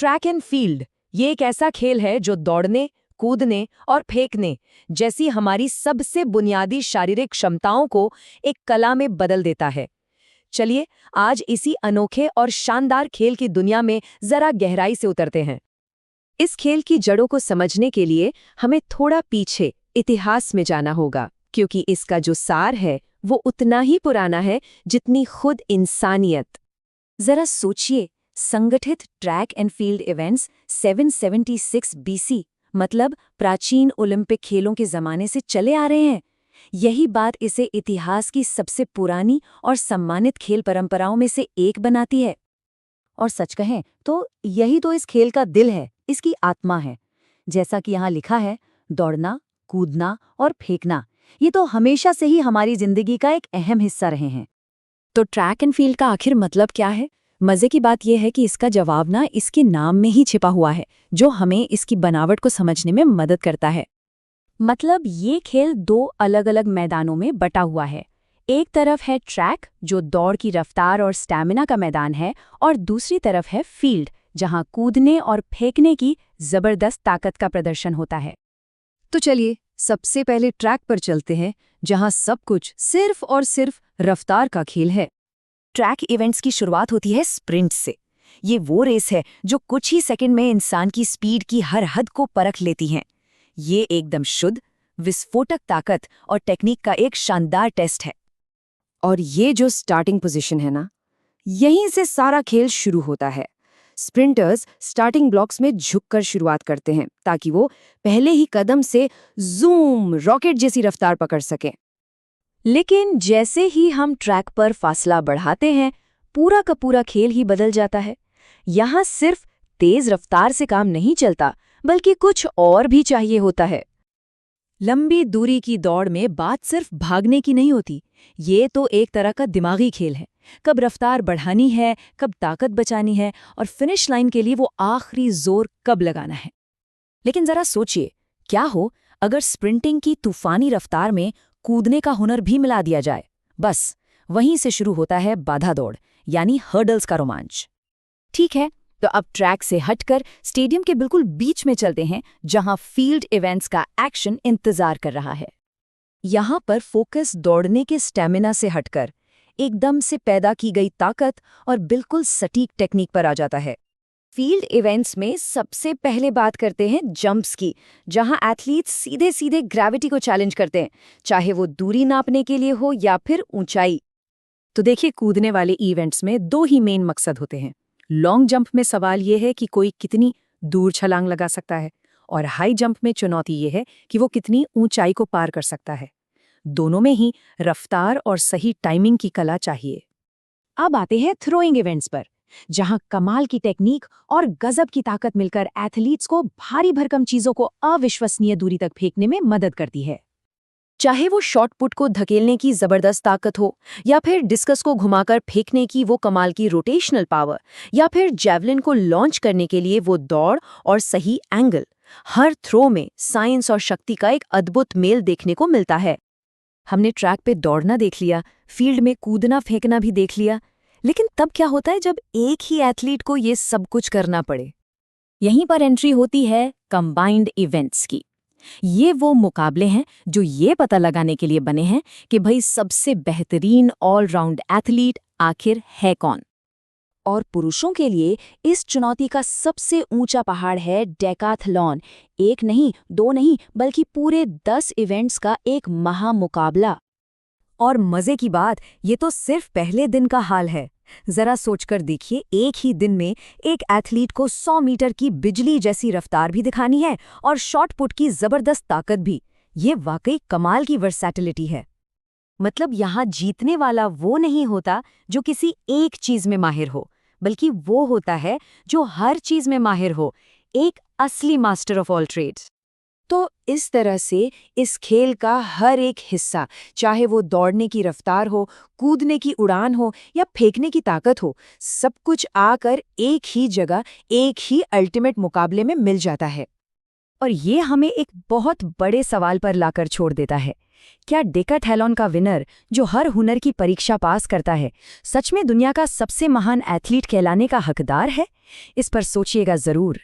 Track and field ये एक ऐसा खेल है जो दौड़ने, कूदने और फेंकने जैसी हमारी सबसे बुनियादी शारीरिक क्षमताओं को एक कला में बदल देता है। चलिए आज इसी अनोखे और शानदार खेल की दुनिया में जरा गहराई से उतरते हैं। इस खेल की जड़ों को समझने के लिए हमें थोड़ा पीछे इतिहास में जाना होगा, क्योंकि इसका जो सार है वो उतना ही पुराना है जितनी खुद इंसानियत। जरा सोचिए, संगठित track and field events 776 BC मतलब प्राचीन ओलंपिक खेलों के जमाने से चले आ रहे हैं। यही बात इसे इतिहास की सबसे पुरानी और सम्मानित खेल परंपराओं में से एक बनाती है। और सच कहें तो यही तो इस खेल का दिल है, इसकी आत्मा है। जैसा कि यहाँ लिखा है, दौड़ना, कूदना और फेंकना ये तो हमेशा से ही हमारी जिंदगी का एक अहम हिस्सा रहे हैं। तो ट्रैक एंड फील्ड का आखिर मतलब क्या है? मजे की बात यह है कि इसका जवाब ना इसके नाम में ही छिपा हुआ है, जो हमें इसकी बनावट को समझने में मदद करता है। मतलब ये खेल दो अलग अलग मैदानों में बटा हुआ है। एक तरफ है ट्रैक, जो दौड़ की रफ्तार और स्टैमिना का मैदान है, और दूसरी तरफ है फील्ड, जहां कूदने और फेंकने की जबरदस्त ताकत का प्रदर्शन होता है। तो चलिए सबसे पहले ट्रैक पर चलते हैं, जहां सब कुछ सिर्फ और सिर्फ रफ्तार का खेल है। ट्रैक इवेंट्स की शुरुआत होती है स्प्रिंट से। ये वो रेस है जो कुछ ही सेकंड में इंसान की स्पीड की हर हद को परख लेती हैं। ये एकदम शुद्ध, विस्फोटक ताकत और टेक्निक का एक शानदार टेस्ट है। और ये जो स्टार्टिंग पोजीशन है ना, यहीं से सारा खेल शुरू होता है। स्प्रिंटर्स स्टार्टिंग ब्लॉक्स में झुककर शुरुआत करते हैं ताकि वो पहले ही कदम से जूम रॉकेट जैसी रफ्तार पकड़ सकें। लेकिन जैसे ही हम ट्रैक पर फासला बढ़ाते हैं, पूरा का पूरा खेल ही बदल जाता है। यहाँ सिर्फ तेज रफ्तार से काम नहीं चलता, बल्कि कुछ और भी चाहिए होता है। लंबी दूरी की दौड़ में बात सिर्फ भागने की नहीं होती, ये तो एक तरह का दिमागी खेल है। कब रफ्तार बढ़ानी है, कब ताकत बचानी है, और फिनिश लाइन के लिए वो आखिरी जोर कब लगाना है। लेकिन जरा सोचिए, क्या हो अगर स्प्रिंटिंग की तूफानी रफ्तार में कूदने का हुनर भी मिला दिया जाए। बस वहीं से शुरू होता है बाधा दौड़, यानी हर्डल्स का रोमांच। ठीक है, तो अब ट्रैक से हटकर स्टेडियम के बिल्कुल बीच में चलते हैं, जहां फील्ड इवेंट्स का एक्शन इंतजार कर रहा है। यहां पर फोकस दौड़ने के स्टैमिना से हटकर एकदम से पैदा की गई ताकत और बिल्कुल सटीक टेक्निक पर आ जाता है। फील्ड इवेंट्स में सबसे पहले बात करते हैं जंप्स की, जहां एथलीट्स सीधे सीधे ग्रेविटी को चैलेंज करते हैं, चाहे वो दूरी नापने के लिए हो या फिर ऊंचाई। तो देखिए, कूदने वाले इवेंट्स में दो ही मेन मकसद होते हैं। लॉन्ग जंप में सवाल ये है कि कोई कितनी दूर छलांग लगा सकता है, और हाई जंप में चुनौती ये है कि वो कितनी ऊंचाई को पार कर सकता है। दोनों में ही रफ्तार और सही टाइमिंग की कला चाहिए। अब आते हैं थ्रोइंग इवेंट्स पर, जहां कमाल की टेक्निक और गजब की ताकत मिलकर एथलीट्स को भारी भरकम चीजों को अविश्वसनीय दूरी तक फेंकने में मदद करती है। चाहे वो शॉट पुट को धकेलने की जबरदस्त ताकत हो, या फिर डिस्कस को घुमाकर फेंकने की वो कमाल की रोटेशनल पावर, या फिर जैवलिन को लॉन्च करने के लिए वो दौड़ और सही एंगल, हर थ्रो में साइंस और शक्ति का एक अद्भुत मेल देखने को मिलता है। हमने ट्रैक पे दौड़ना देख लिया, फील्ड में कूदना फेंकना भी देख लिया, लेकिन तब क्या होता है जब एक ही एथलीट को ये सब कुछ करना पड़े? यहीं पर एंट्री होती है कंबाइंड इवेंट्स की। ये वो मुकाबले हैं जो ये पता लगाने के लिए बने हैं कि भाई सबसे बेहतरीन ऑलराउंड एथलीट आखिर है कौन। और पुरुषों के लिए इस चुनौती का सबसे ऊंचा पहाड़ है डेकाथलॉन। एक नहीं, दो नहीं, बल्कि पूरे 10 इवेंट्स का एक महामुकाबला। और मजे की बात, ये तो सिर्फ पहले दिन का हाल है। जरा सोचकर देखिए, एक ही दिन में एक एथलीट को 100 मीटर की बिजली जैसी रफ्तार भी दिखानी है और शॉट पुट की जबरदस्त ताकत भी। ये वाकई कमाल की वर्सैटिलिटी है। मतलब यहाँ जीतने वाला वो नहीं होता जो किसी एक चीज में माहिर हो, बल्कि वो होता है जो हर चीज में माहिर हो, एक असली मास्टर ऑफ ऑल ट्रेड्स। तो इस तरह से इस खेल का हर एक हिस्सा, चाहे वो दौड़ने की रफ्तार हो, कूदने की उड़ान हो या फेंकने की ताकत हो, सब कुछ आकर एक ही जगह, एक ही अल्टीमेट मुकाबले में मिल जाता है। और ये हमें एक बहुत बड़े सवाल पर लाकर छोड़ देता है क्या डेकाथलॉन का विनर, जो हर हुनर की परीक्षा पास करता है, सच में दुनिया का सबसे महान एथलीट कहलाने का हकदार है? इस पर सोचिएगा जरूर।